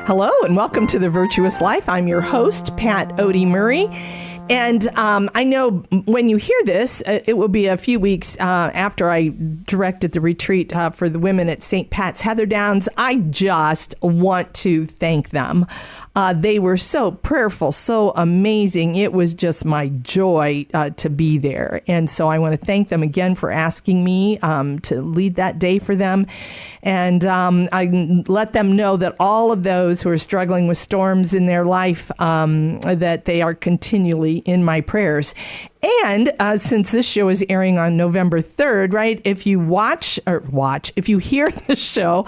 Hello and welcome to the Virtuous Life. I'm your host, Pat Odie Murray. And I know when you hear this, it will be a few weeks after I directed the retreat for the women at St. Pat's Heatherdowns. I just want to thank them. They were so prayerful, so amazing. It was just my joy to be there. And so I want to thank them again for asking me to lead that day for them. And I let them know that all of those who are struggling with storms in their life, that they are continually in my prayers. And since this show is airing on November 3rd, right, if you if you hear the show,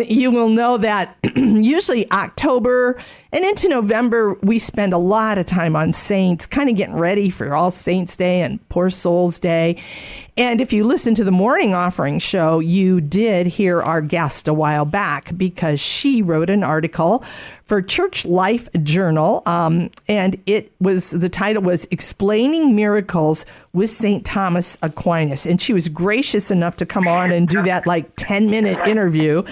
you will know that usually October and into November, we spend a lot of time on saints, kind of getting ready for All Saints Day and Poor Souls Day. And if you listen to the morning offering show, you did hear our guest a while back because she wrote an article for Church Life Journal. And the title was Explaining Miracles with St. Thomas Aquinas. And she was gracious enough to come on and do that 10-minute interview.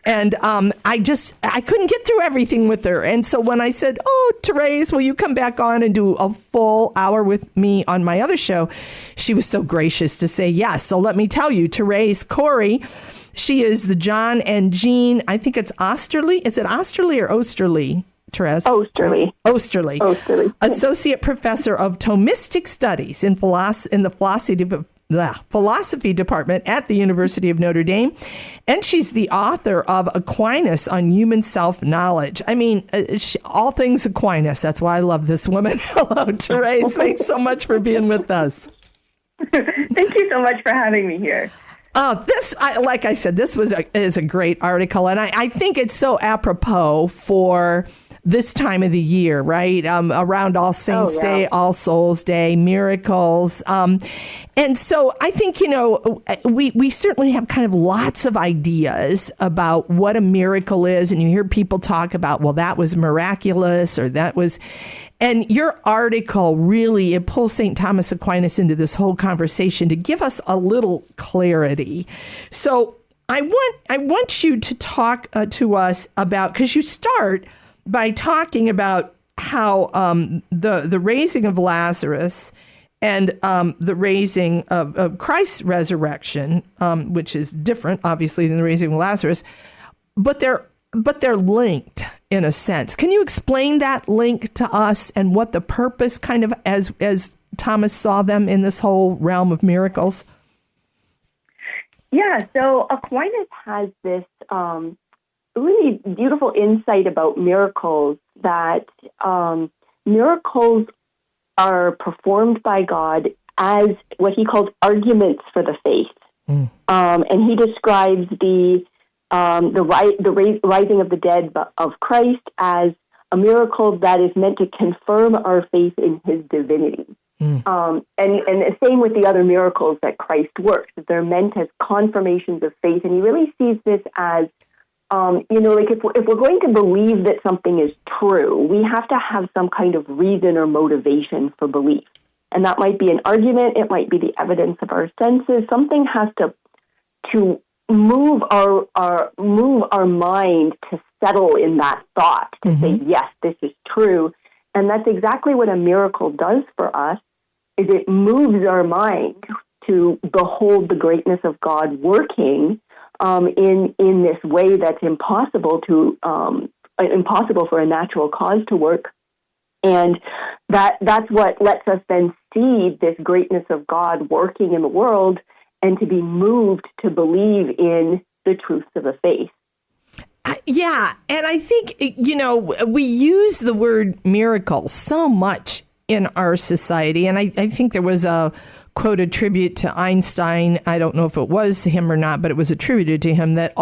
And I couldn't get through everything with her. And so when I said, Therese, will you come back on and do a full hour with me on my other show? She was so gracious to say yes. So let me tell you, Therese Cory, she is the John and Jean, I think it's Osterley. Is it Osterley or Osterley, Therese? Osterley. Associate Professor of Thomistic Studies in the Philosophy Department at the University of Notre Dame. And she's the author of Aquinas on Human Self-Knowledge. I mean, all things Aquinas. That's why I love this woman. Hello, Therese. Thanks so much for being with us. Thank you so much for having me here. Like I said, this is a great article, and I think it's so apropos for this time of the year, right? Around All Saints Day, All Souls Day, miracles. And so I think, we certainly have kind of lots of ideas about what a miracle is. And you hear people talk about, well, that was miraculous or that was. And your article really, it pulls St. Thomas Aquinas into this whole conversation to give us a little clarity. So I want you to talk to us about, because you start by talking about how the raising of Lazarus and the raising of Christ's resurrection, which is different, obviously, than the raising of Lazarus, but they're linked in a sense. Can you explain that link to us and what the purpose, kind of as Thomas saw them in this whole realm of miracles? Yeah, so Aquinas has this really beautiful insight about miracles, that miracles are performed by God as what he calls arguments for the faith. And he describes the rising of the dead of Christ as a miracle that is meant to confirm our faith in his divinity. And the same with the other miracles that Christ works. They're meant as confirmations of faith. And he really sees this as if we're going to believe that something is true, we have to have some kind of reason or motivation for belief. And that might be an argument, it might be the evidence of our senses. Something has to move our mind to settle in that thought, to say, yes, this is true. And that's exactly what a miracle does for us, is it moves our mind to behold the greatness of God working in this way that's impossible for a natural cause to work. And that's what lets us then see this greatness of God working in the world and to be moved to believe in the truths of the faith. Yeah. And I think, we use the word miracle so much in our society. And I think there was a quoted tribute to Einstein. I don't know if it was him or not, but it was attributed to him that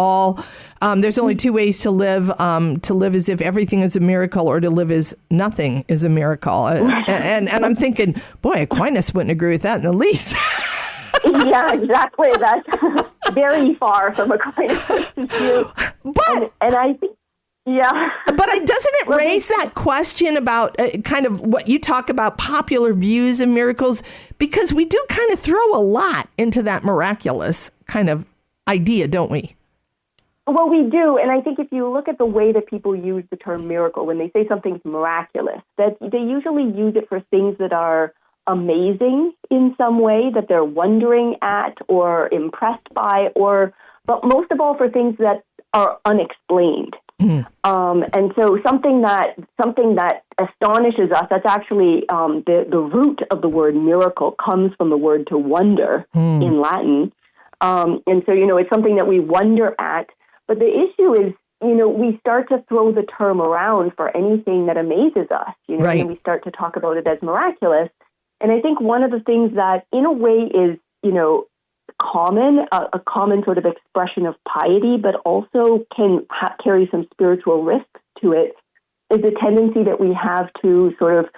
there's only two ways to live as if everything is a miracle, or to live as nothing is a miracle. And I'm thinking, boy, Aquinas wouldn't agree with that in the least. Yeah, exactly. That's very far from Aquinas' view. But and I think, yeah. But doesn't it raise that question about kind of what you talk about, popular views of miracles? Because we do kind of throw a lot into that miraculous kind of idea, don't we? Well, we do, and I think if you look at the way that people use the term miracle, when they say something's miraculous, that they usually use it for things that are amazing in some way, that they're wondering at or impressed by, but most of all for things that are unexplained. And so something that astonishes us, that's actually the root of the word miracle comes from the word to wonder in Latin. And so, it's something that we wonder at. But the issue is, we start to throw the term around for anything that amazes us, right. And we start to talk about it as miraculous. And I think one of the things that, in a way, is, common, a common sort of expression of piety, but also can carry some spiritual risks to it, is the tendency that we have to sort of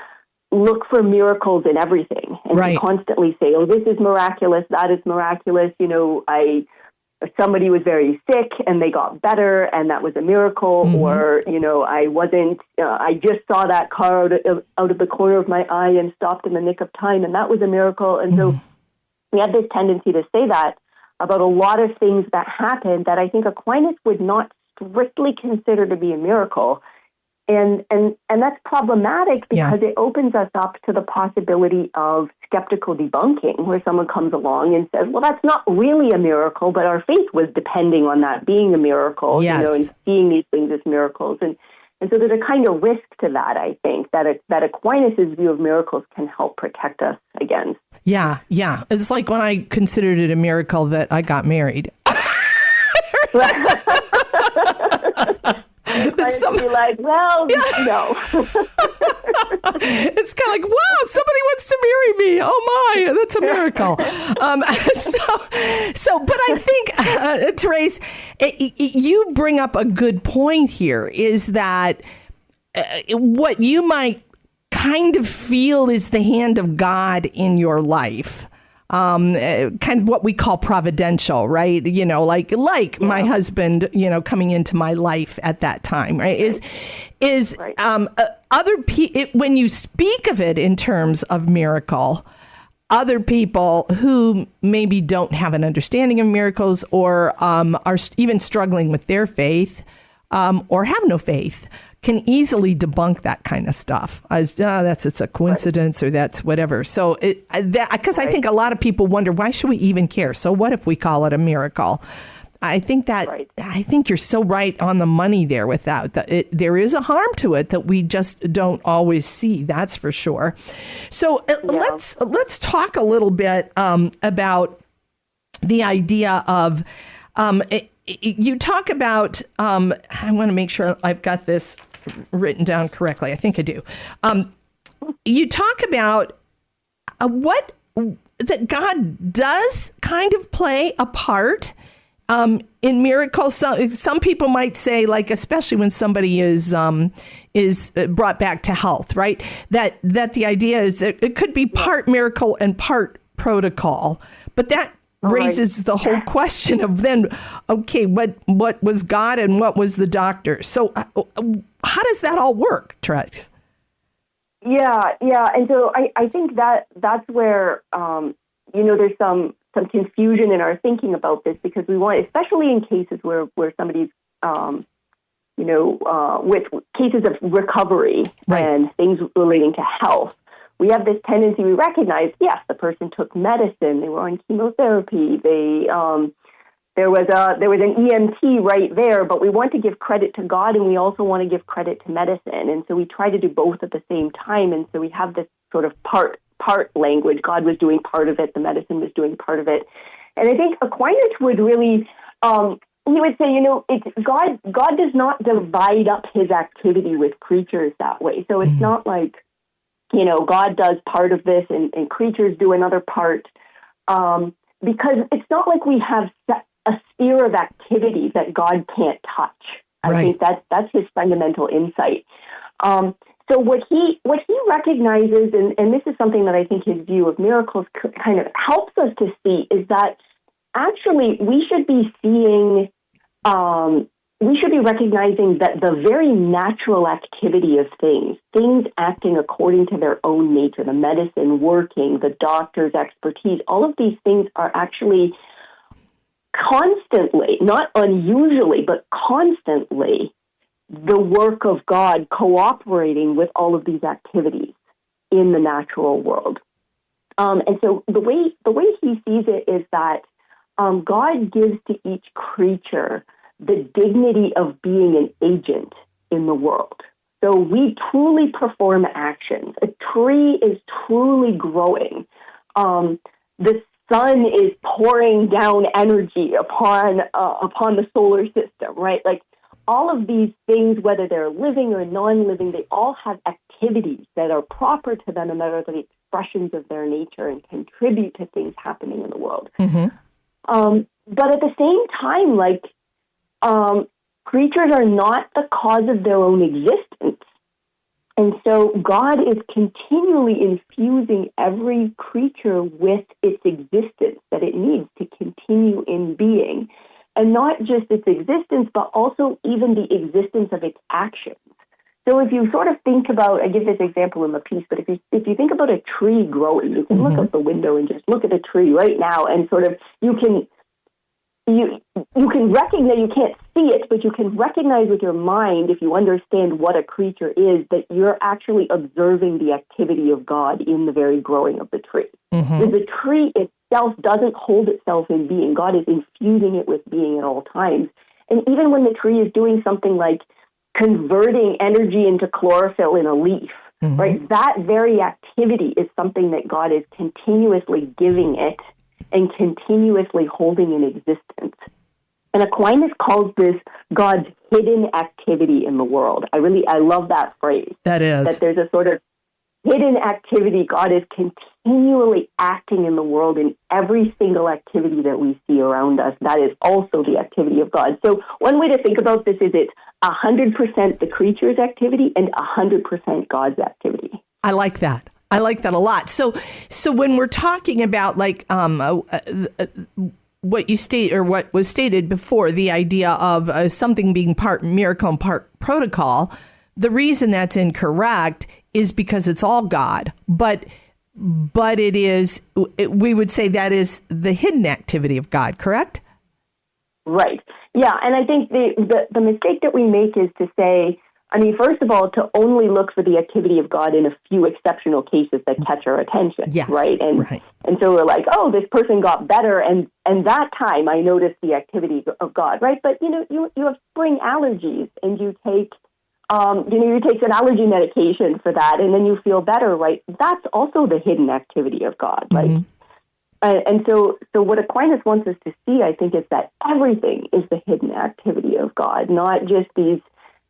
look for miracles in everything and right. to constantly say, oh, this is miraculous, that is miraculous, somebody was very sick and they got better and that was a miracle, or, I just saw that car out of the corner of my eye and stopped in the nick of time and that was a miracle. And so we have this tendency to say that about a lot of things that happen that I think Aquinas would not strictly consider to be a miracle. And that's problematic because it opens us up to the possibility of skeptical debunking, where someone comes along and says, well, that's not really a miracle, but our faith was depending on that being a miracle, and seeing these things as miracles. And so there's a kind of risk to that, I think, that Aquinas' view of miracles can help protect us against. Yeah. It's like when I considered it a miracle that I got married. I'd be like, well, no. It's kind of like, wow, somebody wants to marry me. Oh my, that's a miracle. But I think, Therese, you bring up a good point here, is that what you might kind of feel is the hand of God in your life. Kind of what we call providential, right? Like my husband, coming into my life at that time, right? Is right. Other people, when you speak of it in terms of miracle, other people who maybe don't have an understanding of miracles or are even struggling with their faith or have no faith, can easily debunk that kind of stuff as it's a coincidence, right, or that's whatever. So because I think a lot of people wonder, why should we even care? So what if we call it a miracle? I think you're so right on the money there with that. There is a harm to it that we just don't always see. That's for sure. So let's talk a little bit about the idea of you talk about. I want to make sure I've got this written down correctly. I think I do. You talk about that God does kind of play a part in miracles. Some people might say, like, especially when somebody is brought back to health, right? That the idea is that it could be part miracle and part protocol, but that raises the whole question of then, okay, what was God and what was the doctor? So how does that all work, Therese? Yeah. And so I think that's where, there's some confusion in our thinking about this, because we want, especially in cases where somebody's, with cases of recovery, right, and things relating to health, we have this tendency, we recognize, yes, the person took medicine, they were on chemotherapy, there was an EMT right there, but we want to give credit to God and we also want to give credit to medicine. And so we try to do both at the same time. And so we have this sort of part language. God was doing part of it, the medicine was doing part of it. And I think Aquinas would really, he would say, God does not divide up his activity with creatures that way. So it's not like, God does part of this and creatures do another part, because it's not like we have a sphere of activity that God can't touch. I think that's his fundamental insight. So what he recognizes, and this is something that I think his view of miracles kind of helps us to see, is that actually we should be seeing, we should be recognizing that the very natural activity of things acting according to their own nature, the medicine working, the doctor's expertise, all of these things are actually constantly, not unusually, but constantly, the work of God cooperating with all of these activities in the natural world. And so the way he sees it is that God gives to each creature the dignity of being an agent in the world. So we truly perform actions. A tree is truly growing. The sun is pouring down energy upon the solar system, right? Like all of these things, whether they're living or non-living, they all have activities that are proper to them and that are the expressions of their nature and contribute to things happening in the world. Mm-hmm. But at the same time, like creatures are not the cause of their own existence. And so God is continually infusing every creature with its existence that it needs to continue in being. And not just its existence, but also even the existence of its actions. So if you sort of think about, I give this example in the piece, but if you think about a tree growing, you can look out the window and just look at a tree right now and sort of, you can recognize, you can't see it, but you can recognize with your mind, if you understand what a creature is, that you're actually observing the activity of God in the very growing of the tree. Because the tree itself doesn't hold itself in being. God is infusing it with being at all times. And even when the tree is doing something like converting energy into chlorophyll in a leaf, right, that very activity is something that God is continuously giving it and continuously holding in existence. And Aquinas calls this God's hidden activity in the world. I love that phrase. That is. That there's a sort of hidden activity. God is continually acting in the world in every single activity that we see around us. That is also the activity of God. So one way to think about this is it's 100% the creature's activity and 100% God's activity. I like that. I like that a lot. So when we're talking about like what you state or what was stated before, the idea of something being part miracle and part protocol, the reason that's incorrect is because it's all God. But it is, we would say that is the hidden activity of God, correct? Right. Yeah, and I think the mistake that we make is to say, I mean, first of all, to only look for the activity of God in a few exceptional cases that catch our attention, yes, right? And so we're like, oh, this person got better, and that time I noticed the activity of God, right? But you have spring allergies, and you take you take an allergy medication for that, and then you feel better, right? That's also the hidden activity of God, like. And so what Aquinas wants us to see, I think, is that everything is the hidden activity of God, not just these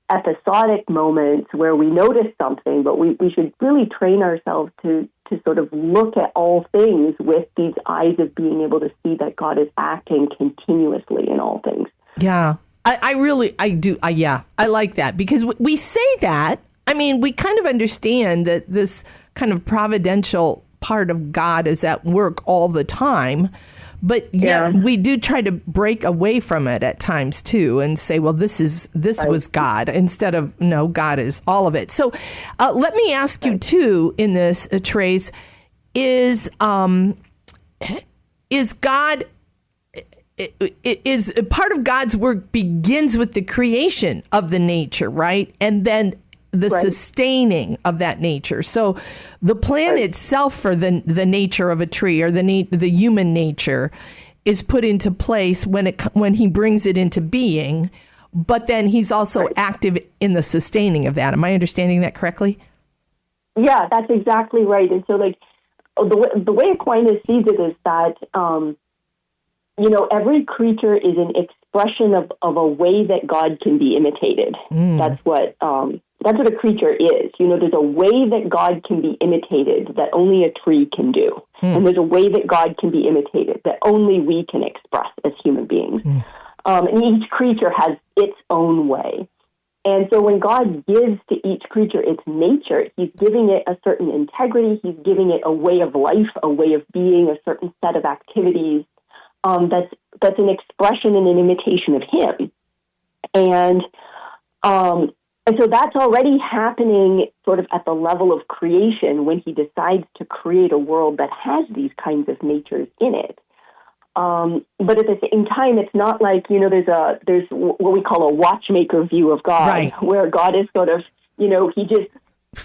episodic moments where we notice something, but we should really train ourselves to sort of look at all things with these eyes of being able to see that God is acting continuously in all things. Yeah, I like that, because we say that, I mean, we kind of understand that this kind of providential part of God is at work all the time, but yet we do try to break away from it at times too and say, well, this was God, instead of, no, God is all of it. So let me ask you too in this, Therese, is God, is part of God's work begins with the creation of the nature, right? And then the sustaining of that nature. So the plan itself for the nature of a tree, or the human nature, is put into place when he brings it into being, but then he's also active in the sustaining of that. Am I understanding that correctly? Yeah, that's exactly right. And so like the way Aquinas sees it is that every creature is an expression of a way that God can be imitated. That's what a creature is. There's a way that God can be imitated that only a tree can do. And there's a way that God can be imitated that only we can express as human beings. And each creature has its own way. And so when God gives to each creature its nature, he's giving it a certain integrity, he's giving it a way of life, a way of being, a certain set of activities that's an expression and an imitation of him. And so that's already happening sort of at the level of creation when he decides to create a world that has these kinds of natures in it. But at the same time, it's not like, there's what we call a watchmaker view of God, right, where God is sort of, he just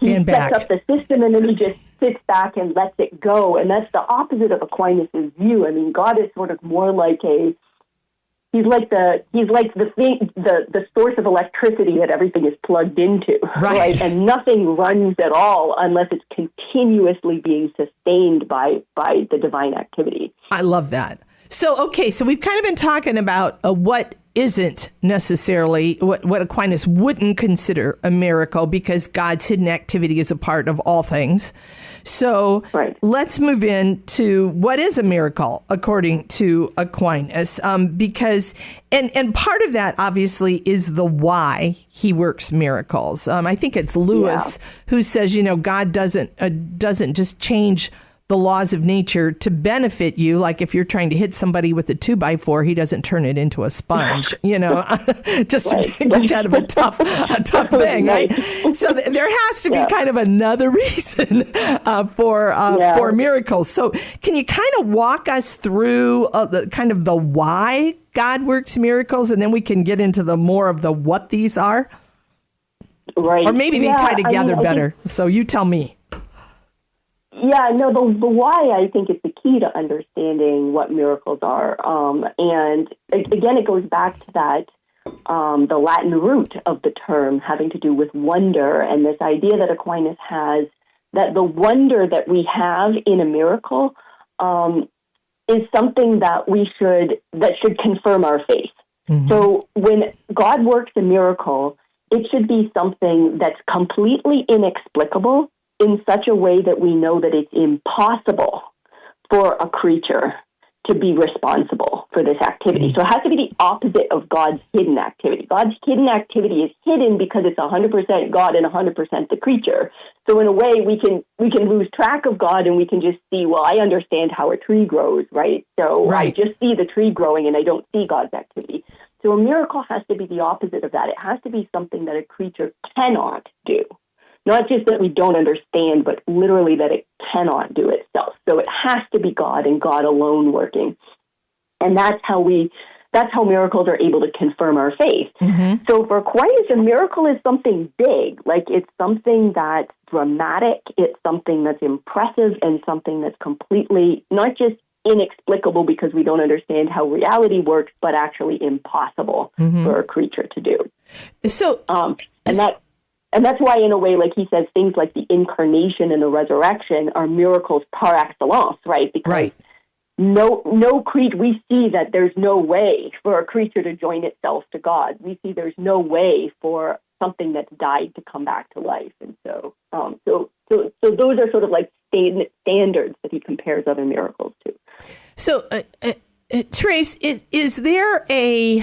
he sets up the system and then he just sits back and lets it go. And that's the opposite of Aquinas' view. I mean, God is sort of more like he's like the thing, the source of electricity that everything is plugged into, right? And nothing runs at all unless it's continuously being sustained by the divine activity. I love that. So we've kind of been talking about what isn't necessarily what Aquinas wouldn't consider a miracle, because God's hidden activity is a part of all things. So let's move into what is a miracle according to Aquinas, because and part of that obviously is the why he works miracles. I think it's Lewis who says, God doesn't just change the laws of nature to benefit you. Like if you're trying to hit somebody with a 2x4, he doesn't turn it into a sponge, just to get you out of a tough thing. Right? So there has to be kind of another reason for miracles. So can you kind of walk us through the why God works miracles, and then we can get into the more of the what these are? Right. Or maybe they tie together better. So you tell me. Yeah, no, the why, I think, is the key to understanding what miracles are. And again, it goes back to that, the Latin root of the term having to do with wonder, and this idea that Aquinas has that the wonder that we have in a miracle is something that should confirm our faith. Mm-hmm. So when God works a miracle, it should be something that's completely inexplicable, in such a way that we know that it's impossible for a creature to be responsible for this activity. So it has to be the opposite of God's hidden activity. God's hidden activity is hidden because it's 100% God and 100% the creature. So in a way, we can lose track of God and we can just see, well, I understand how a tree grows, right? So I just see the tree growing and I don't see God's activity. So a miracle has to be the opposite of that. It has to be something that a creature cannot do. Not just that we don't understand, but literally that it cannot do itself. So it has to be God and God alone working. And that's how miracles are able to confirm our faith. Mm-hmm. So for Aquinas, a miracle is something big. Like it's something that's dramatic, it's something that's impressive, and something that's completely not just inexplicable because we don't understand how reality works, but actually impossible for a creature to do. So, And that's why, in a way, like he says, things like the incarnation and the resurrection are miracles par excellence, right? Because no creature, we see that there's no way for a creature to join itself to God. We see there's no way for something that's died to come back to life. And so those are sort of like standards that he compares other miracles to. So, Therese, is there a...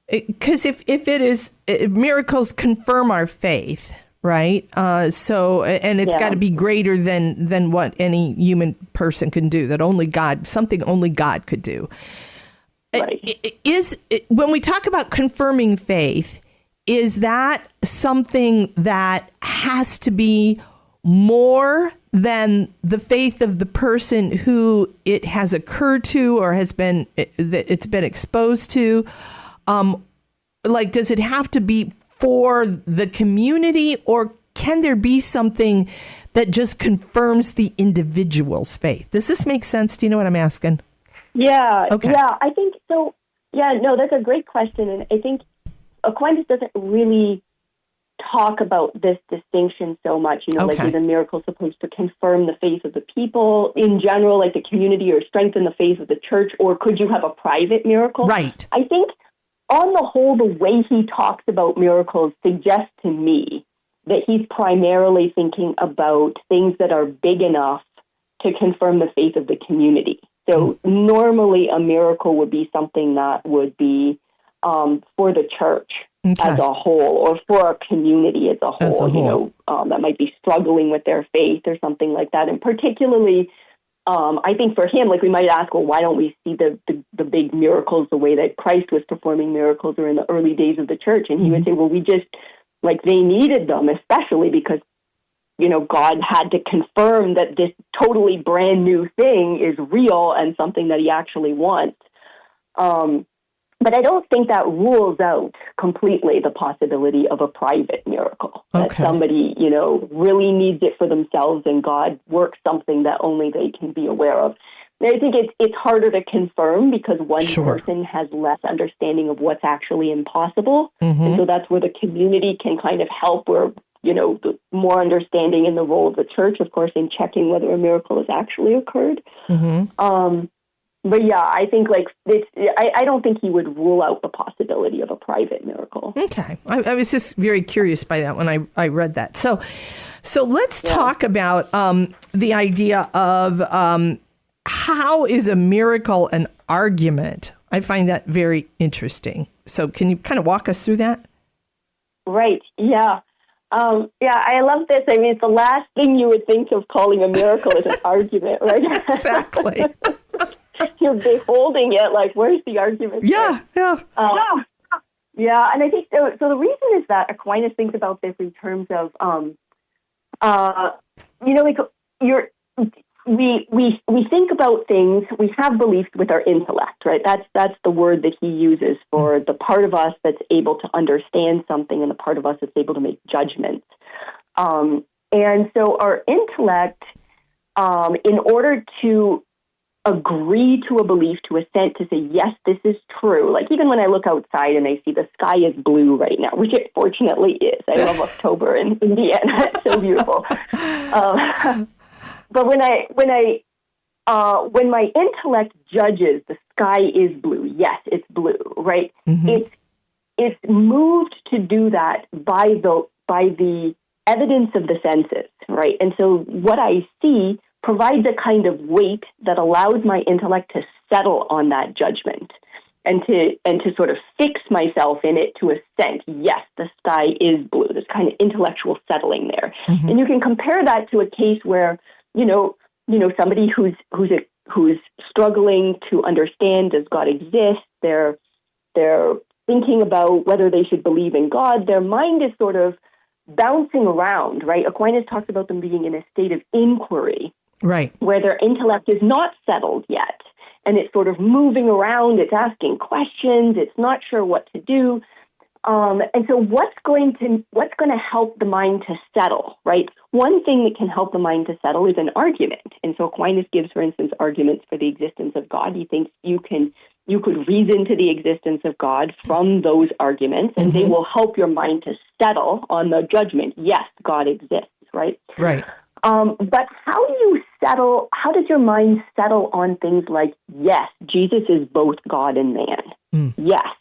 Because if it is, miracles confirm our faith, right? So, and it's got to be greater than what any human person can do. That something only God could do. Right. When we talk about confirming faith, is that something that has to be more than the faith of the person who it has occurred to or it's been exposed to? Does it have to be for the community, or can there be something that just confirms the individual's faith? Does this make sense? Do you know what I'm asking? Yeah. Okay. Yeah, I think so. Yeah, no, that's a great question. And I think Aquinas doesn't really talk about this distinction so much, like is a miracle supposed to confirm the faith of the people in general, like the community, or strengthen the faith of the church, or could you have a private miracle? Right. I think on the whole, the way he talks about miracles suggests to me that he's primarily thinking about things that are big enough to confirm the faith of the community. So normally a miracle would be something that would be for the church as a whole, or for a community as a whole, that might be struggling with their faith or something like that. And particularly, I think for him, like we might ask, well, why don't we see the big miracles the way that Christ was performing miracles or in the early days of the church? And he would say, well, we just, like, they needed them, especially because God had to confirm that this totally brand new thing is real and something that he actually wants. But I don't think that rules out completely the possibility of a private miracle. That somebody, really needs it for themselves and God works something that only they can be aware of. And I think it's harder to confirm because one person has less understanding of what's actually impossible. And so that's where the community can kind of help, where, the more understanding in the role of the church, of course, in checking whether a miracle has actually occurred. But yeah, I think I don't think he would rule out the possibility of a private miracle. Okay. I was just very curious by that when I read that. So let's talk about the idea of how is a miracle an argument? I find that very interesting. So can you kind of walk us through that? Right. Yeah. I love this. I mean, it's the last thing you would think of calling a miracle is an argument, right? Exactly. You're beholding it, like, where's the argument? Yeah. And I think, so the reason is that Aquinas thinks about this in terms of, we think about things, we have beliefs with our intellect, right? That's the word that he uses for the part of us that's able to understand something and the part of us that's able to make judgments. And so our intellect, in order to agree to a belief, to assent, to say, yes, this is true. Like, even when I look outside and I see the sky is blue right now, which it fortunately is. I love October in Indiana. It's so beautiful. But when my intellect judges the sky is blue, yes, it's blue, right? It's moved to do that by the evidence of the senses, right? And so what I see provides a kind of weight that allows my intellect to settle on that judgment and to sort of fix myself in it to assent. Yes, the sky is blue. There's kind of intellectual settling there. And you can compare that to a case where, somebody who's struggling to understand, does God exist? They're thinking about whether they should believe in God. Their mind is sort of bouncing around, right? Aquinas talks about them being in a state of inquiry. Right. Where their intellect is not settled yet. And it's sort of moving around. It's asking questions. It's not sure what to do. And so what's going to help the mind to settle, right? One thing that can help the mind to settle is an argument. And so Aquinas gives, for instance, arguments for the existence of God. He thinks you could reason to the existence of God from those arguments, and they will help your mind to settle on the judgment. Yes, God exists, right? Right. But how does your mind settle on things like, yes, Jesus is both God and man. Yes,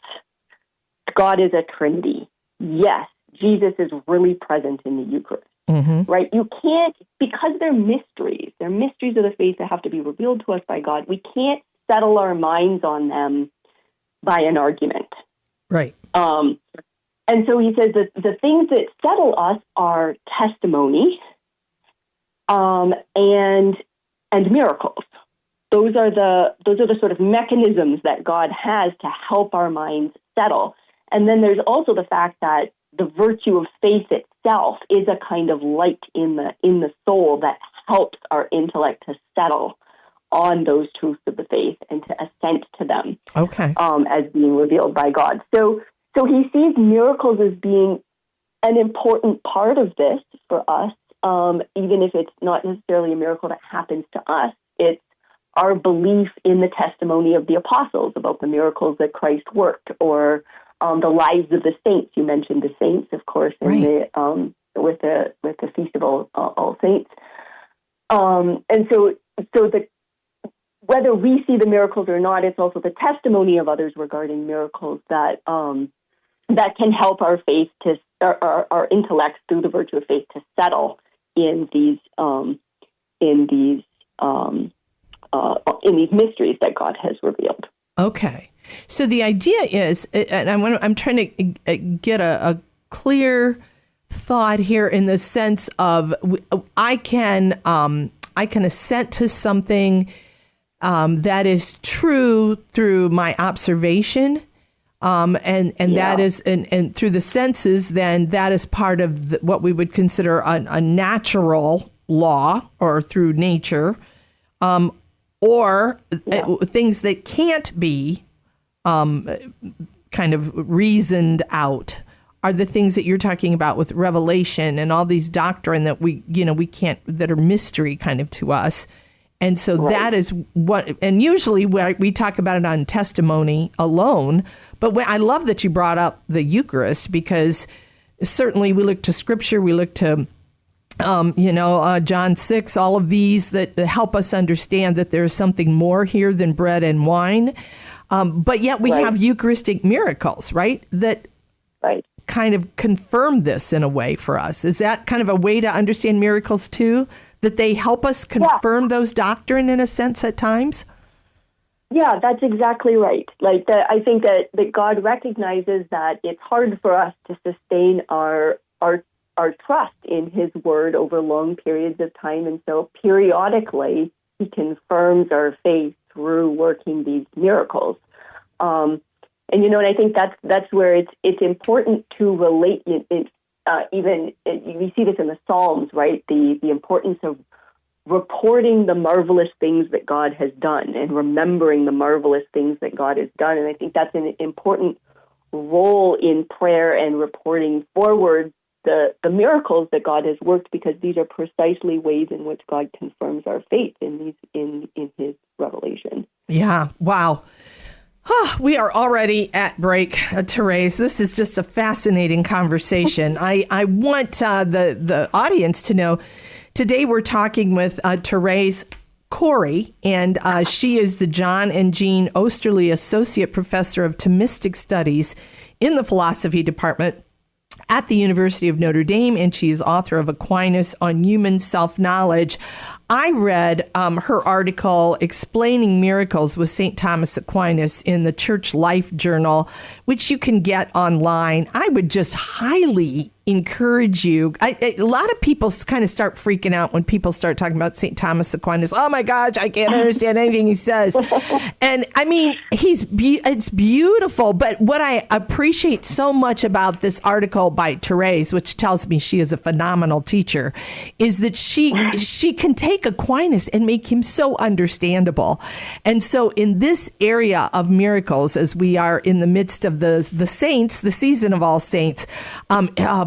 God is a Trinity. Yes, Jesus is really present in the Eucharist. Right? You can't, because they're mysteries of the faith that have to be revealed to us by God, we can't settle our minds on them by an argument. Right. And so he says that the things that settle us are testimony, and miracles. Those are the sort of mechanisms that God has to help our minds settle. And then there's also the fact that the virtue of faith itself is a kind of light in the soul that helps our intellect to settle on those truths of the faith and to assent to them. Okay. As being revealed by God. So he sees miracles as being an important part of this for us. Even if it's not necessarily a miracle that happens to us, it's our belief in the testimony of the apostles about the miracles that Christ worked, or the lives of the saints. You mentioned the saints, of course, in with the Feast of All Saints. And so whether we see the miracles or not, it's also the testimony of others regarding miracles that can help our faith our intellect through the virtue of faith to settle in these mysteries that God has revealed. Okay, so the idea is, and I'm trying to get a clear thought here in the sense of I can assent to something that is true through my observation. That is, and through the senses, then that is part of what we would consider a natural law, or through nature, or things that can't be kind of reasoned out are the things that you're talking about with revelation and all these doctrine that we can't, that are mystery kind of to us. And so that is what, and usually we talk about it on testimony alone, but I love that you brought up the Eucharist, because certainly we look to Scripture, we look to, John 6, all of these that help us understand that there's something more here than bread and wine. But yet we have Eucharistic miracles, right? That kind of confirm this in a way for us. Is that kind of a way to understand miracles too? That they help us confirm those doctrine in a sense at times? Yeah, that's exactly right. I think that God recognizes that it's hard for us to sustain our trust in His Word over long periods of time, and so periodically He confirms our faith through working these miracles. And I think that's where it's important to relate. We see this in the Psalms, right? The importance of reporting the marvelous things that God has done and remembering the marvelous things that God has done. And I think that's an important role in prayer and reporting forward the miracles that God has worked, because these are precisely ways in which God confirms our faith in His revelation. Yeah. Wow. We are already at break, Therese. This is just a fascinating conversation. I want the audience to know, today we're talking with Therese Cory, and she is the John and Jean Osterly Associate Professor of Thomistic Studies in the Philosophy Department at the University of Notre Dame, and she is author of Aquinas on Human Self-Knowledge. I read her article explaining miracles with St. Thomas Aquinas in the Church Life Journal, which you can get online. I would just highly encourage you. A lot of people kind of start freaking out when people start talking about St. Thomas Aquinas. Oh my gosh, I can't understand anything he says. And I mean, it's beautiful. But what I appreciate so much about this article by Therese, which tells me she is a phenomenal teacher, is that she can take Aquinas and make him so understandable. And so in this area of miracles, as we are in the midst of the saints, the season of all saints,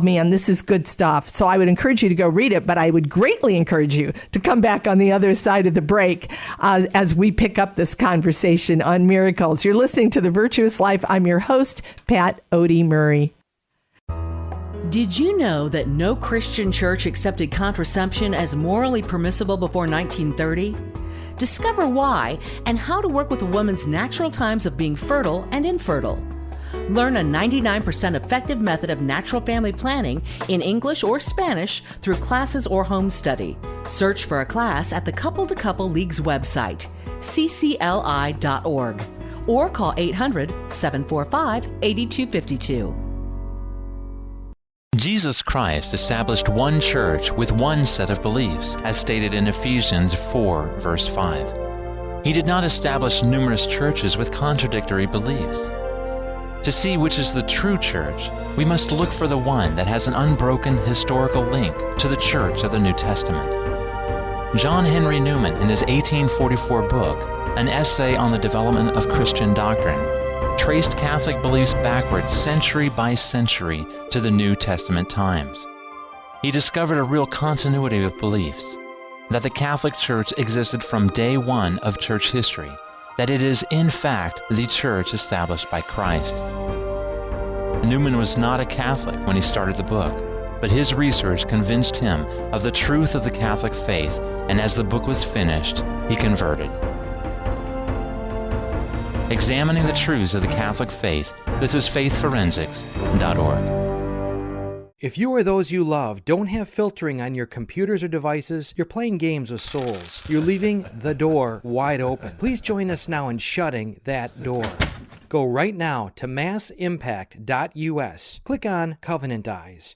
man, this is good stuff. So I would encourage you to go read it, but I would greatly encourage you to come back on the other side of the break as we pick up this conversation on miracles. You're listening to The Virtuous Life. I'm your host, Pat Odie Murray. Did you know that no Christian church accepted contraception as morally permissible before 1930? Discover why and how to work with a woman's natural times of being fertile and infertile. Learn a 99% effective method of natural family planning in English or Spanish through classes or home study. Search for a class at the Couple to Couple League's website, ccli.org, or call 800-745-8252. Jesus Christ established one church with one set of beliefs, as stated in Ephesians 4, verse 5. He did not establish numerous churches with contradictory beliefs. To see which is the true church, we must look for the one that has an unbroken historical link to the church of the New Testament. John Henry Newman, in his 1844 book, An Essay on the Development of Christian Doctrine, traced Catholic beliefs backwards century by century to the New Testament times. He discovered a real continuity of beliefs, that the Catholic Church existed from day one of church history, that it is in fact the church established by Christ. Newman was not a Catholic when he started the book, but his research convinced him of the truth of the Catholic faith, and as the book was finished, he converted. Examining the truths of the Catholic faith, this is faithforensics.org. If you or those you love don't have filtering on your computers or devices, you're playing games with souls. You're leaving the door wide open. Please join us now in shutting that door. Go right now to massimpact.us. Click on Covenant Eyes.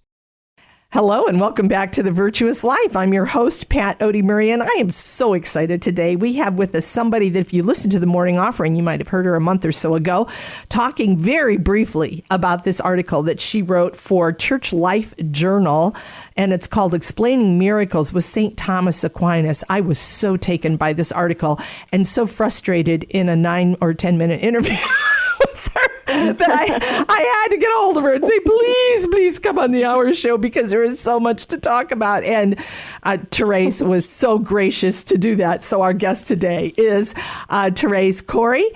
Hello and welcome back to the Virtuous Life. I'm your host, Pat Odie Murray, and I am so excited today. We have with us somebody that if you listen to the morning offering, you might have heard her a month or so ago, talking very briefly about this article that she wrote for Church Life Journal, and it's called Explaining Miracles with St. Thomas Aquinas. I was so taken by this article and so frustrated in a 9 or 10 minute interview with her that I had to get a hold of her and say, please come on the Hour Show because there is so much to talk about. And Therese was so gracious to do that. So our guest today is Therese Cory.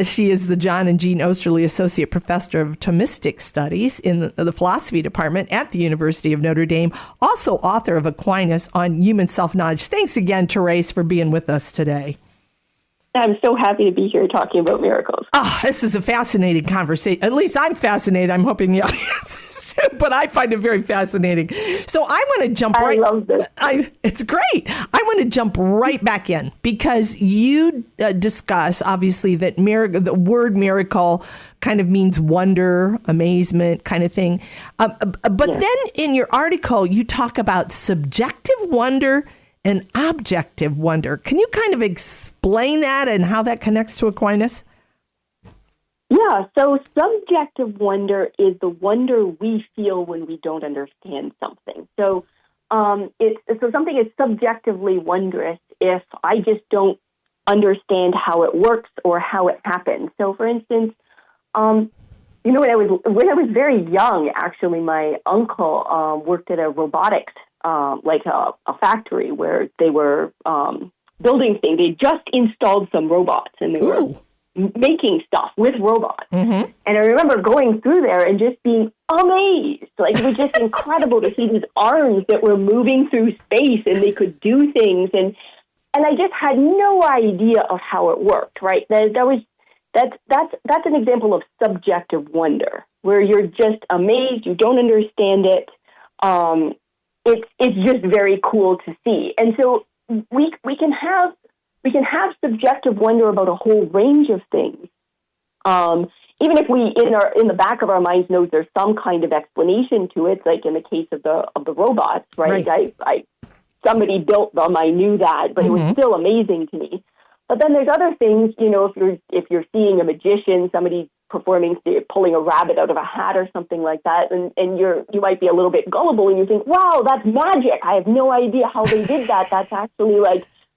She is the John and Jean Osterley Associate Professor of Thomistic Studies in the Philosophy Department at the University of Notre Dame, also author of Aquinas on Human Self-Knowledge. Thanks again, Therese, for being with us today. I'm so happy to be here talking about miracles. Oh, this is a fascinating conversation. At least I'm fascinated. I'm hoping the audience is too, but I find it very fascinating. So I want to jump right. I love this. It's great. I want to jump right back in because you discuss, obviously, that the word miracle kind of means wonder, amazement kind of thing. But Yes. then in your article, you talk about subjective wonder and objective wonder. Can you kind of explain that and how that connects to Aquinas? Yeah, so subjective wonder is the wonder we feel when we don't understand something. So something is subjectively wondrous if I just don't understand how it works or how it happens. So, for instance, when I was very young, actually, my uncle worked at a robotics a factory where they were building things. They just installed some robots and they were making stuff with robots. Mm-hmm. And I remember going through there and just being amazed. Like, it was just incredible to see these arms that were moving through space and they could do things. And I just had no idea of how it worked, right? That's an example of subjective wonder where you're just amazed, you don't understand it. It's just very cool to see. And so we can have subjective wonder about a whole range of things. Even if we in the back of our minds knows there's some kind of explanation to it, like in the case of the robots, right? Somebody built them, I knew that, but it was still amazing to me. But then there's other things, if you're seeing a magician, somebody pulling a rabbit out of a hat or something like that, and you might be a little bit gullible and you think, wow, that's magic. I have no idea how they did that. That's actually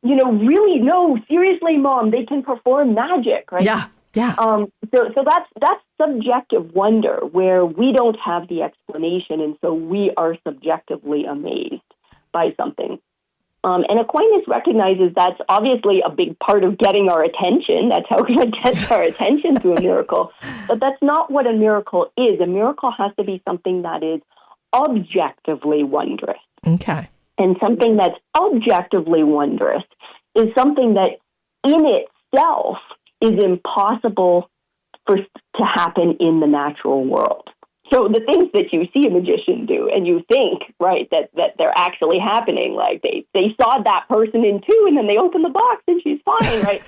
really, no, seriously, Mom, they can perform magic, right? Yeah. So that's subjective wonder where we don't have the explanation, and so we are subjectively amazed by something. And Aquinas recognizes that's obviously a big part of getting our attention. That's how God gets our attention through a miracle. But that's not what a miracle is. A miracle has to be something that is objectively wondrous. Okay. And something that's objectively wondrous is something that in itself is impossible to happen in the natural world. So the things that you see a magician do and you think, right, that they're actually happening, like they sawed that person in two and then they opened the box and she's fine, right?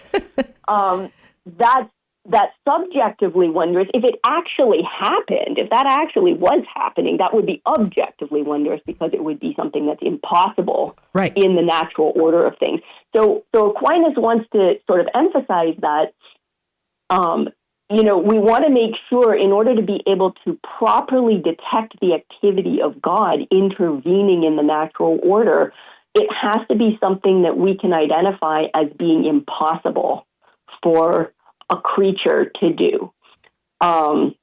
That's subjectively wondrous. If it actually happened, if that actually was happening, that would be objectively wondrous because it would be something that's impossible in the natural order of things. So Aquinas wants to sort of emphasize that we want to make sure in order to be able to properly detect the activity of God intervening in the natural order, it has to be something that we can identify as being impossible for a creature to do. And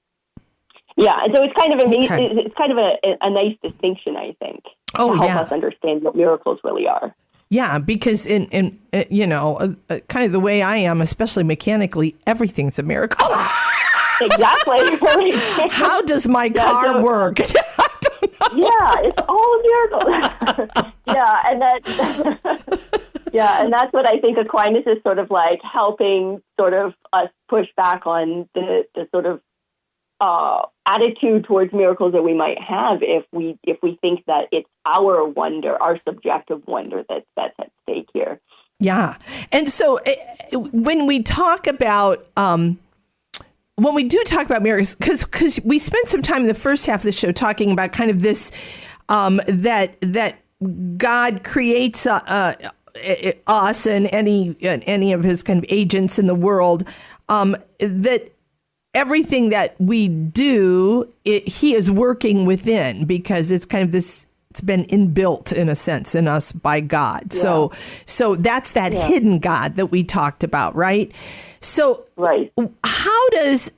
so it's kind of amazing. It's kind of a nice distinction, I think, to help us understand what miracles really are. Yeah, because in kind of the way I am, especially mechanically, everything's a miracle. Exactly. How does my car work? I don't know. Yeah, it's all a miracle. And that's what I think Aquinas is sort of like helping sort of us push back on the sort of attitude towards miracles that we might have if we think that it's our wonder, our subjective wonder that's at stake here. Yeah. And so when we talk about miracles, because we spent some time in the first half of the show talking about kind of this that God creates us and any of his kind of agents in the world, that everything that we do, he is working within, because it's kind of this, it's been inbuilt in a sense in us by God. Yeah. So that's that hidden God that we talked about, right? So how does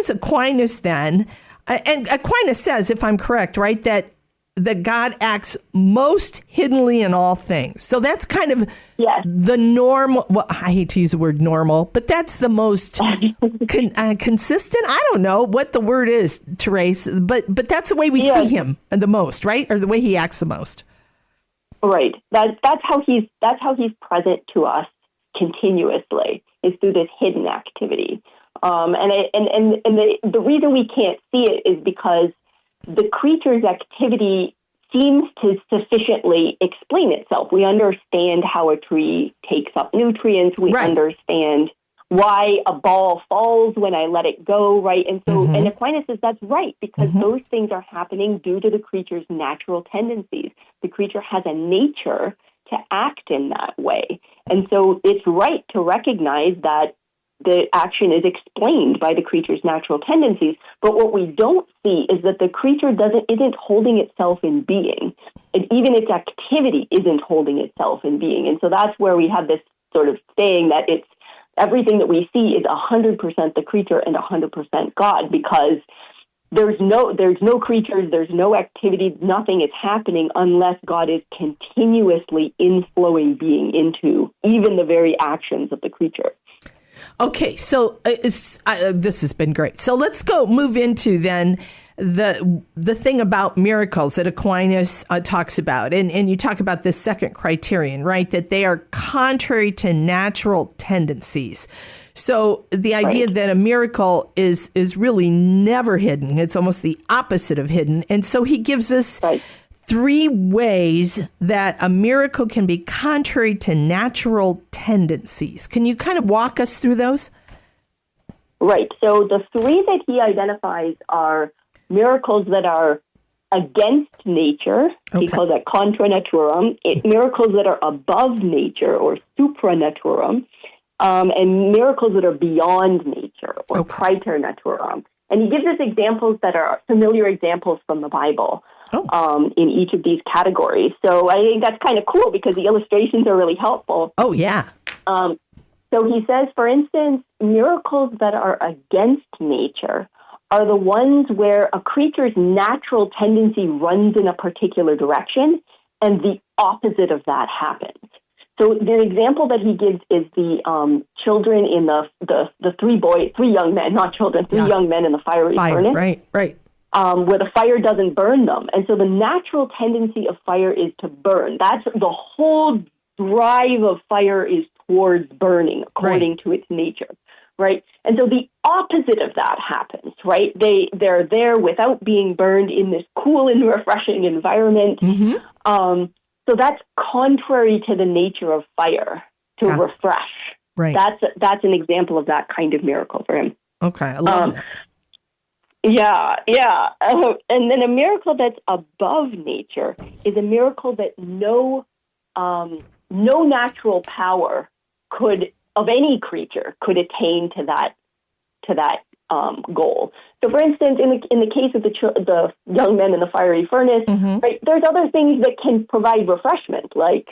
Aquinas then, and Aquinas says, if I'm correct, right, that God acts most hiddenly in all things. So that's kind of the normal. Well, I hate to use the word normal, but that's the most consistent. I don't know what the word is, Therese, but that's the way we see him the most, right? Or the way he acts the most. Right. That's how he's present to us continuously, is through this hidden activity. And the reason we can't see it is because the creature's activity seems to sufficiently explain itself. We understand how a tree takes up nutrients. We understand why a ball falls when I let it go, right? And so, and Aquinas says that's right, because those things are happening due to the creature's natural tendencies. The creature has a nature to act in that way. And so it's right to recognize that the action is explained by the creature's natural tendencies. But what we don't see is that the creature isn't holding itself in being. And even its activity isn't holding itself in being. And so that's where we have this sort of saying that it's everything that we see is 100% the creature and 100% God, because there's no creatures, there's no activity, nothing is happening unless God is continuously inflowing being into even the very actions of the creature. Okay, so this has been great. So let's move into then the thing about miracles that Aquinas talks about. And you talk about this second criterion, right? That they are contrary to natural tendencies. So the idea that a miracle is really never hidden. It's almost the opposite of hidden. And so he gives us 3 ways that a miracle can be contrary to natural tendencies. Can you kind of walk us through those? Right. So the 3 that he identifies are miracles that are against nature, he calls that contra naturam, miracles that are above nature or supra naturam, and miracles that are beyond nature or praeter naturam. And he gives us examples that are familiar examples from the Bible. In each of these categories. So I think that's kind of cool because the illustrations are really helpful. Oh, yeah. So he says, for instance, miracles that are against nature are the ones where a creature's natural tendency runs in a particular direction and the opposite of that happens. So the example that he gives is the children in the 3 young men, not children, 3 young men in the fiery furnace. Right. Where the fire doesn't burn them. And so the natural tendency of fire is to burn. That's the whole drive of fire is towards burning, according to its nature, right? And so the opposite of that happens, right? They're there without being burned in this cool and refreshing environment. So that's contrary to the nature of fire, to refresh. Right. That's an example of that kind of miracle for him. Okay, I love that. Yeah. And then a miracle that's above nature is a miracle that no natural power of any creature could attain to that goal. So, for instance, in the case of the young men in the fiery furnace, right, there's other things that can provide refreshment, like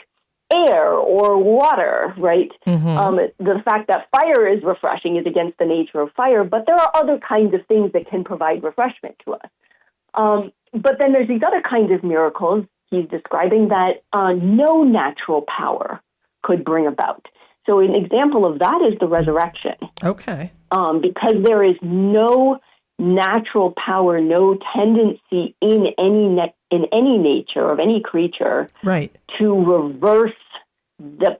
air or water, right? The fact that fire is refreshing is against the nature of fire, but there are other kinds of things that can provide refreshment to us. But then there's these other kinds of miracles he's describing that no natural power could bring about. So an example of that is the resurrection. Okay. Because there is no natural power, no tendency in any nature of any creature, to reverse the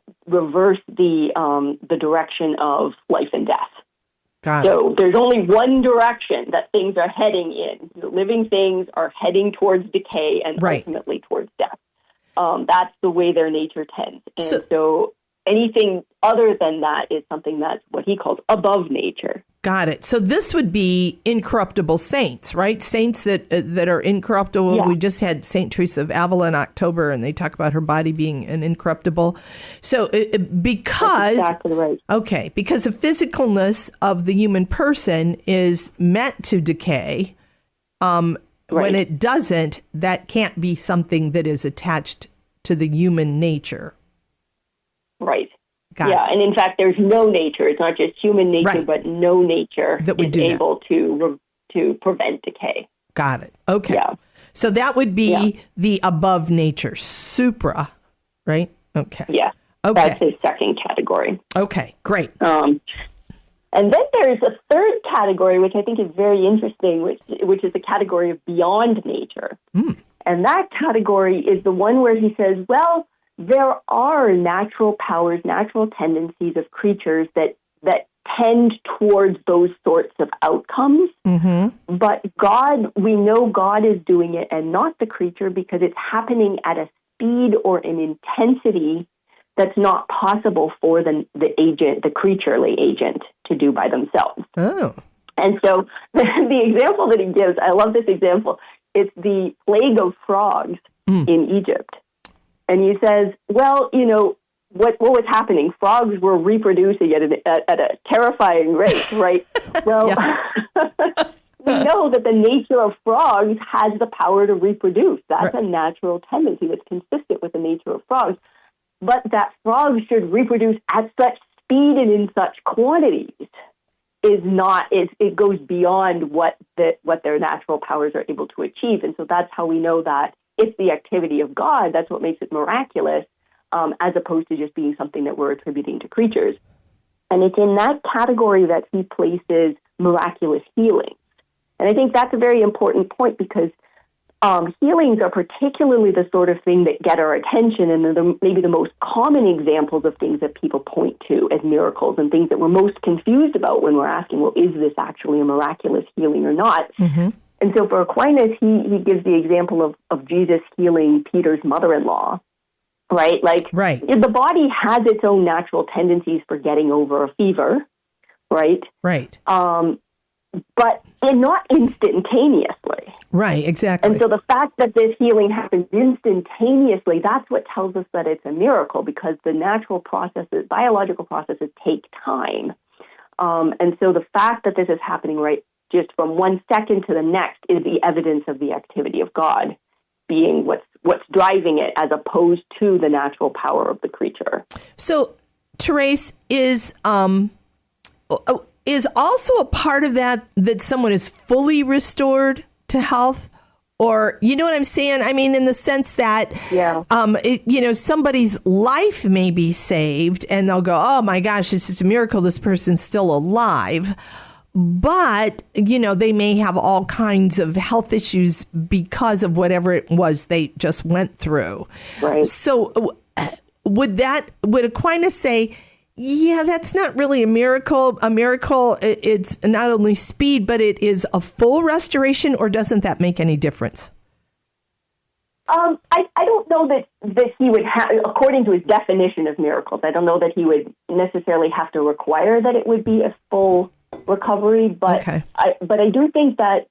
direction of life and death. So there's only one direction that things are heading in. The living things are heading towards decay and ultimately towards death. That's the way their nature tends. And so anything other than that is something that's what he calls above nature. Got it. So this would be incorruptible saints, right? Saints that are incorruptible. Yeah. We just had Saint Therese of Avila in October, and they talk about her body being an incorruptible. So because That's exactly right. Okay, because the physicalness of the human person is meant to decay. When it doesn't, that can't be something that is attached to the human nature. Right. Got yeah, it. and in fact, there's no nature. It's not just human nature, Right. but no nature That would is do that. able to prevent decay. Got it. Okay. Yeah. So that would be Yeah. the above nature, supra, right? Okay. Yeah. Okay. That's his second category. Okay, great. And then there's a third category, which I think is very interesting, which is the category of beyond nature. And that category is the one where he says, well, there are natural powers, natural tendencies of creatures that tend towards those sorts of outcomes. Mm-hmm. But God, we know God is doing it and not the creature because it's happening at a speed or an intensity that's not possible for the creaturely agent to do by themselves. Oh. And so the example that he gives, I love this example, it's the plague of frogs in Egypt. And he says, well, what was happening? Frogs were reproducing at a terrifying rate, right? Well, we know that the nature of frogs has the power to reproduce. That's a natural tendency that's consistent with the nature of frogs. But that frogs should reproduce at such speed and in such quantities it goes beyond what their natural powers are able to achieve. And so that's how we know that it's the activity of God. That's what makes it miraculous, as opposed to just being something that we're attributing to creatures. And it's in that category that he places miraculous healings. And I think that's a very important point because healings are particularly the sort of thing that get our attention, and they're maybe the most common examples of things that people point to as miracles and things that we're most confused about when we're asking, well, is this actually a miraculous healing or not? Mm-hmm. And so for Aquinas, he gives the example of Jesus healing Peter's mother-in-law, right? The body has its own natural tendencies for getting over a fever, right? Right. But not instantaneously. Right, exactly. And so the fact that this healing happens instantaneously, that's what tells us that it's a miracle, because the natural processes, biological processes, take time. And so the fact that this is happening just from 1 second to the next is the evidence of the activity of God being what's driving it, as opposed to the natural power of the creature. So, Therese, is also a part of that someone is fully restored to health? Or, you know what I'm saying? I mean, in the sense that, somebody's life may be saved and they'll go, oh my gosh, it's just a miracle this person's still alive. But, they may have all kinds of health issues because of whatever it was they just went through. Right. So would Aquinas say, yeah, that's not really a miracle. A miracle, it's not only speed, but it is a full restoration, or doesn't that make any difference? I don't know that he would have, according to his definition of miracles, I don't know that he would necessarily have to require that it would be a full recovery, but I do think that,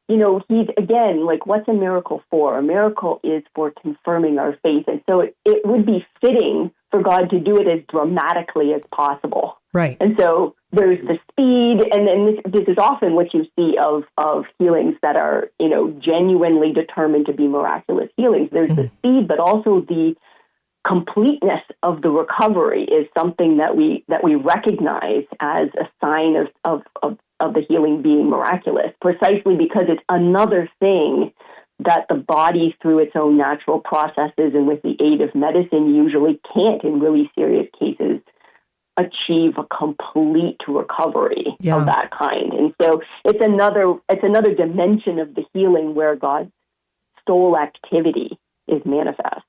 he's, again, what's a miracle for? A miracle is for confirming our faith. And so it would be fitting for God to do it as dramatically as possible. Right. And so there's the speed, and then this is often what you see of healings that are, genuinely determined to be miraculous healings. There's the speed, but also the completeness of the recovery is something that we recognize as a sign of the healing being miraculous, precisely because it's another thing that the body, through its own natural processes and with the aid of medicine, usually can't, in really serious cases, achieve a complete recovery of that kind. And so it's another dimension of the healing where God's soul activity is manifest.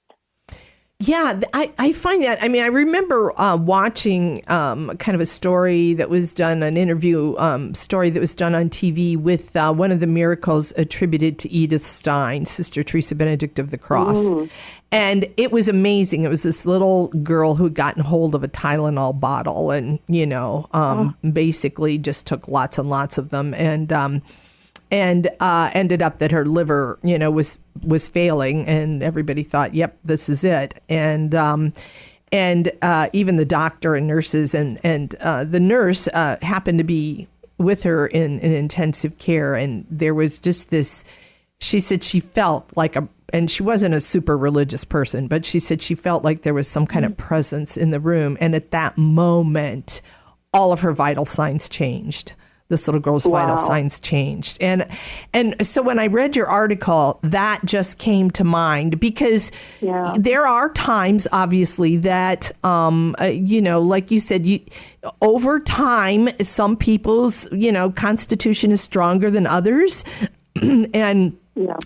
Yeah, I find that. I mean, I remember watching kind of a story that was done, an interview story that was done on TV with one of the miracles attributed to Edith Stein, Sister Therese Benedict of the Cross. Mm. And it was amazing. It was this little girl who had gotten hold of a Tylenol bottle and, basically just took lots and lots of them and ended up that her liver, was failing, and everybody thought, "Yep, this is it." And even the doctor and nurses and the nurse happened to be with her in intensive care, and there was just this. She said she felt like and she wasn't a super religious person, but she said she felt like there was some kind of presence in the room, and at that moment, all of her vital signs changed. This little girl's vital signs changed. And so when I read your article, that just came to mind because there are times, obviously, that, like you said, over time, some people's, constitution is stronger than others and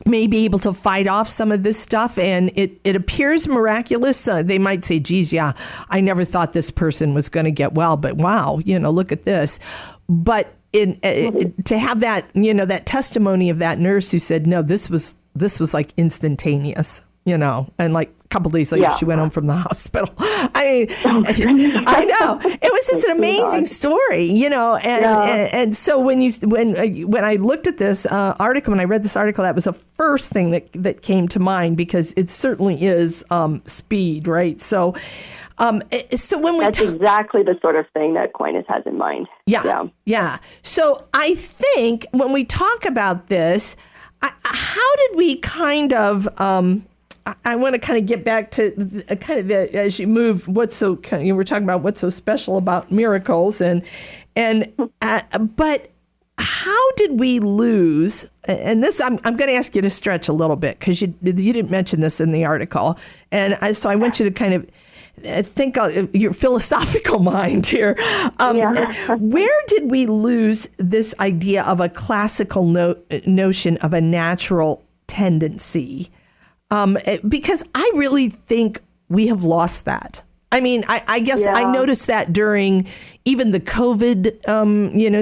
may be able to fight off some of this stuff. And it appears miraculous. They might say, geez, I never thought this person was going to get well, but wow, look at this. But to have that, that testimony of that nurse who said, no, this was like instantaneous, and like a couple of days later, she went home from the hospital. I mean, I know it was just an amazing story, and so when I looked at this article, when I read this article, that was the first thing that came to mind because it certainly is speed, right? So when we that's exactly the sort of thing that Aquinas has in mind. Yeah. So I think when we talk about this, how did we kind of? I want to kind of get back to as you move. You were talking about what's so special about miracles, but how did we lose? And this, I'm going to ask you to stretch a little bit because you didn't mention this in the article, and so I want you to kind of. Think your philosophical mind here. Where did we lose this idea of a classical notion of a natural tendency? Because I really think we have lost that. I mean, I guess I noticed that during even the COVID,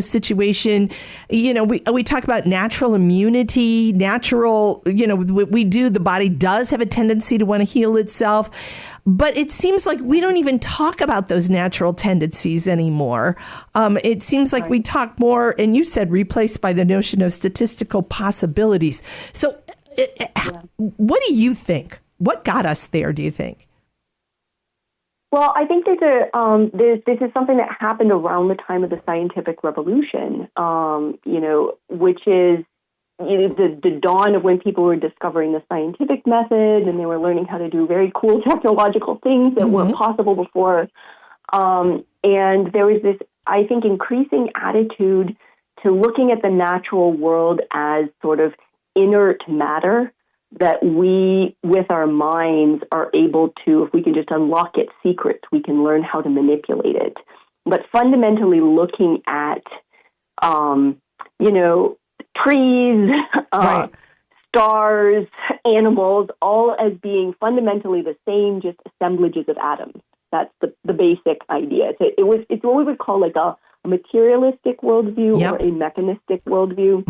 situation. We talk about natural immunity, the body does have a tendency to want to heal itself. But it seems like we don't even talk about those natural tendencies anymore. It seems like we talk more, and you said replaced by the notion of statistical possibilities. So what do you think? What got us there, do you think? Well, I think this is something that happened around the time of the scientific revolution, which is the dawn of when people were discovering the scientific method and they were learning how to do very cool technological things that weren't possible before. And there was this, I think, increasing attitude to looking at the natural world as sort of inert matter that we, with our minds, are able to, if we can just unlock its secrets, we can learn how to manipulate it. But fundamentally looking at, trees, stars, animals, all as being fundamentally the same, just assemblages of atoms. That's the basic idea. So it's what we would call like a materialistic worldview or a mechanistic worldview.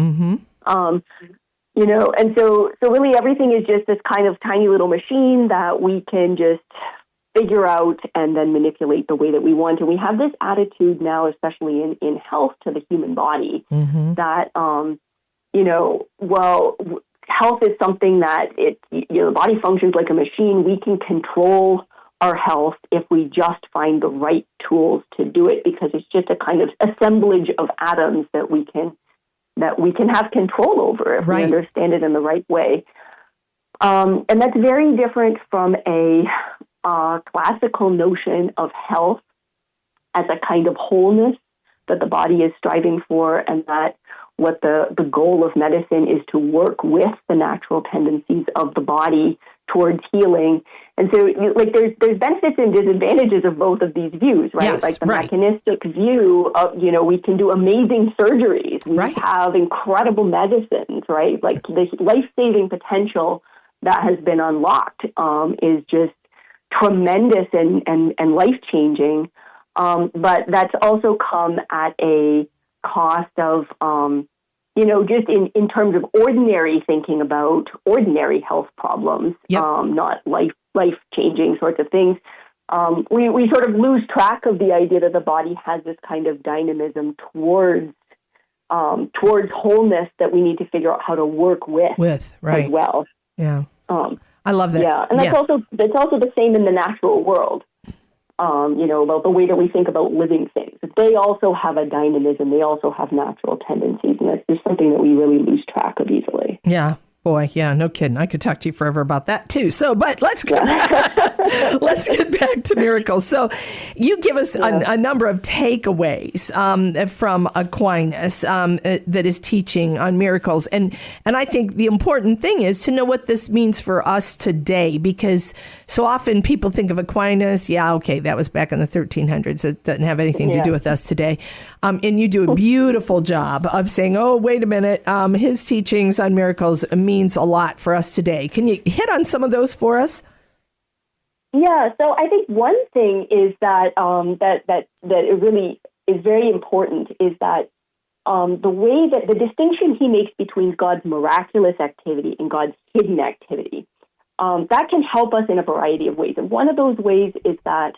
And so really everything is just this kind of tiny little machine that we can just figure out and then manipulate the way that we want. And we have this attitude now, especially in health to the human body, that, health is something that the body functions like a machine. We can control our health if we just find the right tools to do it, because it's just a kind of assemblage of atoms that we can have control over if we understand it in the right way. And that's very different from a classical notion of health as a kind of wholeness that the body is striving for, and that what the goal of medicine is to work with the natural tendencies of the body towards healing. And so there's benefits and disadvantages of both of these views, right? Yes, like the mechanistic view of, we can do amazing surgeries. We have incredible medicines, right? Like the life-saving potential that has been unlocked is just tremendous and life-changing. But that's also come at a cost of, just in terms of ordinary thinking about ordinary health problems, not life-changing sorts of things. We sort of lose track of the idea that the body has this kind of dynamism towards wholeness that we need to figure out how to work with right. as well. Yeah. I love that. Yeah, and that's also the same in the natural world. About the way that we think about living things. They also have a dynamism. They also have natural tendencies, and that's just something that we really lose track of easily. Yeah. Boy, yeah, no kidding. I could talk to you forever about that too. So, but let's get back to miracles. So, you give us a number of takeaways from Aquinas that is teaching on miracles, and I think the important thing is to know what this means for us today, because so often people think of Aquinas, that was back in the 1300s. It doesn't have anything to do with us today. And you do a beautiful job of saying, oh, wait a minute, his teachings on miracles means a lot for us today. Can you hit on some of those for us? Yeah, so I think one thing is that that it really is very important is that the way that the distinction he makes between God's miraculous activity and God's hidden activity, that can help us in a variety of ways. And one of those ways is that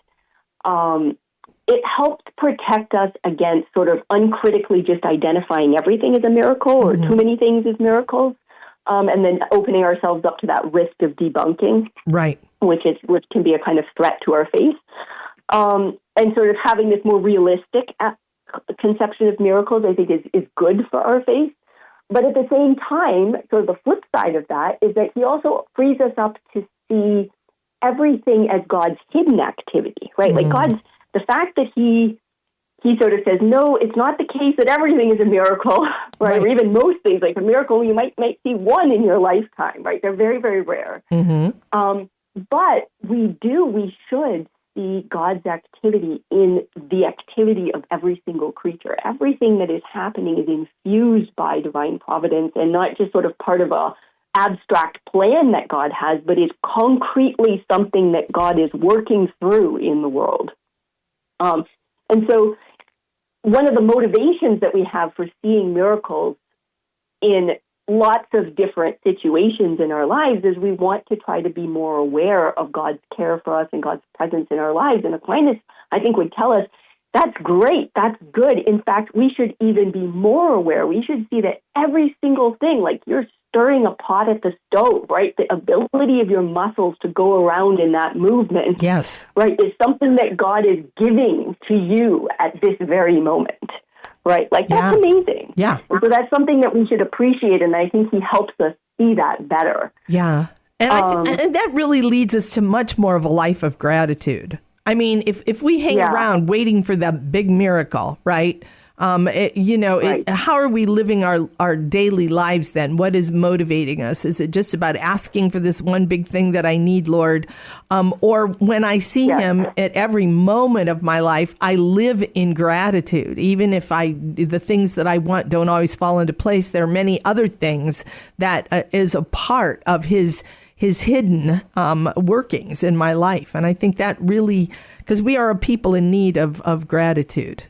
it helps protect us against sort of uncritically just identifying everything as a miracle or too many things as miracles. And then opening ourselves up to that risk of debunking, right? Which can be a kind of threat to our faith, and sort of having this more realistic conception of miracles, I think, is good for our faith. But at the same time, sort of the flip side of that is that he also frees us up to see everything as God's hidden activity, right? Like the fact that he sort of says, no, it's not the case that everything is a miracle, right? Or even most things, like a miracle, you might see one in your lifetime, right? They're very, very rare. But we should see God's activity in the activity of every single creature. Everything that is happening is infused by divine providence and not just sort of part of a abstract plan that God has, but is concretely something that God is working through in the world. And so one of the motivations that we have for seeing miracles in lots of different situations in our lives is we want to try to be more aware of God's care for us and God's presence in our lives. And Aquinas, I think, would tell us, that's great, that's good. In fact, we should even be more aware. We should see that every single thing, like you're stirring a pot at the stove, right? The ability of your muscles to go around in that movement, right, is something that God is giving to you at this very moment, right? Like, that's amazing. Yeah. And so that's something that we should appreciate, and I think he helps us see that better. Yeah. And, and that really leads us to much more of a life of gratitude. I mean, if we hang around waiting for that big miracle, right? How are we living our daily lives then? What is motivating us? Is it just about asking for this one big thing that I need, Lord? Or when I see him at every moment of my life, I live in gratitude. Even if the things that I want don't always fall into place, there are many other things that is a part of his hidden workings in my life. And I think that really, because we are a people in need of gratitude.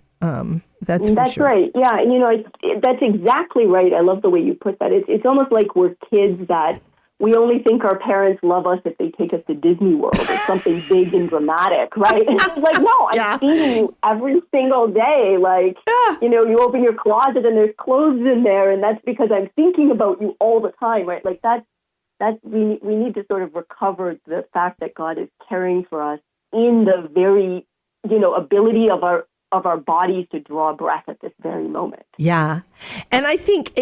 That's sure. Right. Yeah. And, that's exactly right. I love the way you put that. It's almost like we're kids that we only think our parents love us if they take us to Disney World or something big and dramatic, right? And it's like, no, I'm seeing you every single day. Like, you open your closet and there's clothes in there, and that's because I'm thinking about you all the time, right? Like we need to sort of recover the fact that God is caring for us in the very, ability of our bodies to draw breath at this very moment. Yeah. And I think,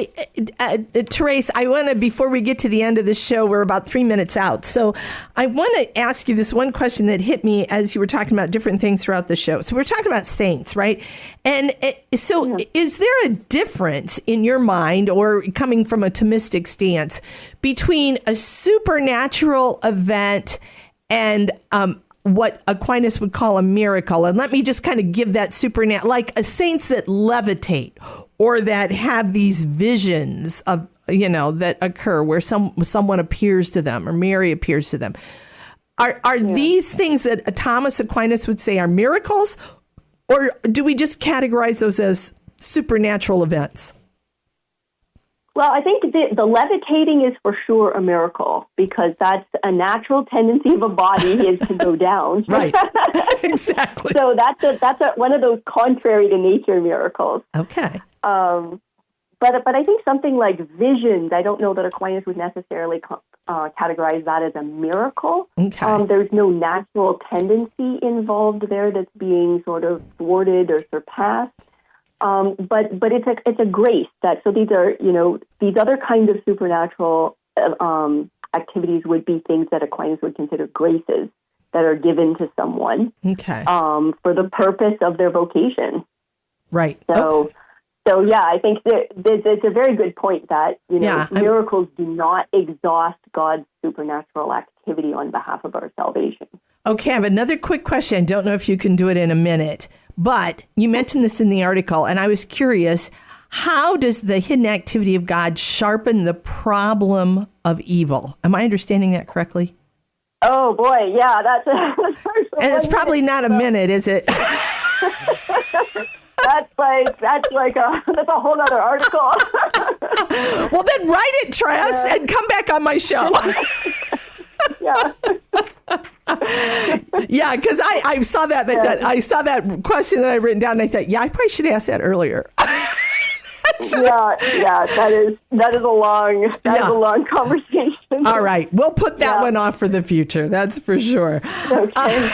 Therese, I want to, before we get to the end of the show, we're about 3 minutes out. So I want to ask you this one question that hit me as you were talking about different things throughout the show. So we're talking about saints, right? And is there a difference in your mind, or coming from a Thomistic stance, between a supernatural event and what Aquinas would call a miracle? And let me just kind of give that supernatural, like a saints that levitate or that have these visions of, that occur where someone appears to them or Mary appears to them. Are these things that Thomas Aquinas would say are miracles, or do we just categorize those as supernatural events? Well, I think the levitating is for sure a miracle, because that's a natural tendency of a body is to go down. Right. Exactly. So that's one of those contrary to nature miracles. Okay. But I think something like visions, I don't know that Aquinas would necessarily categorize that as a miracle. Okay. There's no natural tendency involved there that's being sort of thwarted or surpassed. But it's a grace that, so these are, these other kinds of supernatural activities would be things that Aquinas would consider graces that are given to someone for the purpose of their vocation. Right. So yeah, I think it's a very good point that, miracles do not exhaust God's supernatural activity on behalf of our salvation. Okay, I have another quick question. I don't know if you can do it in a minute, but you mentioned this in the article, and I was curious, how does the hidden activity of God sharpen the problem of evil? Am I understanding that correctly? Oh, boy, yeah, that's and it's probably not a minute, is it? That's a whole other article. Well, then write it, Therese, and come back on my show. Yeah. Yeah, because I saw that I saw that question that I written down, and I thought, I probably should ask that earlier. Yeah, that is a long conversation. All right, we'll put that one off for the future. That's for sure. Okay.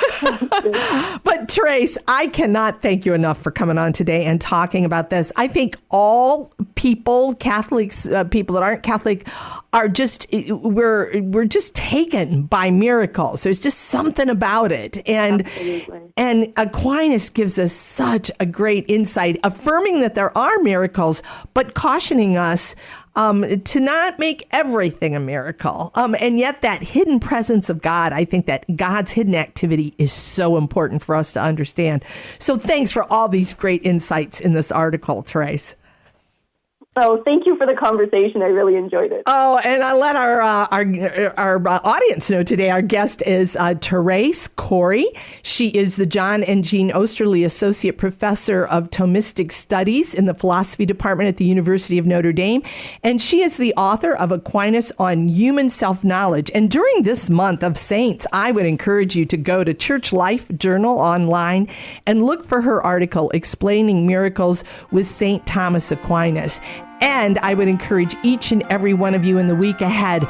But Therese, I cannot thank you enough for coming on today and talking about this. I think all people, Catholics, people that aren't Catholic, are just we're just taken by miracles. There's just something about it, and Aquinas gives us such a great insight, affirming that there are miracles, but cautioning us to not make everything a miracle. And yet that hidden presence of God, I think that God's hidden activity is so important for us to understand. So thanks for all these great insights in this article, Therese. Oh, thank you for the conversation. I really enjoyed it. Oh, and I let our audience know today our guest is Therese Cory. She is the John and Jean Osterly Associate Professor of Thomistic Studies in the Philosophy Department at the University of Notre Dame. And she is the author of Aquinas on Human Self-Knowledge. And during this month of Saints, I would encourage you to go to Church Life Journal online and look for her article explaining miracles with St. Thomas Aquinas. And I would encourage each and every one of you in the week ahead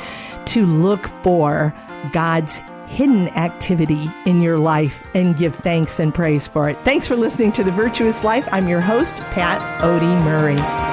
to look for God's hidden activity in your life and give thanks and praise for it. Thanks for listening to The Virtuous Life. I'm your host, Pat Odie Murray.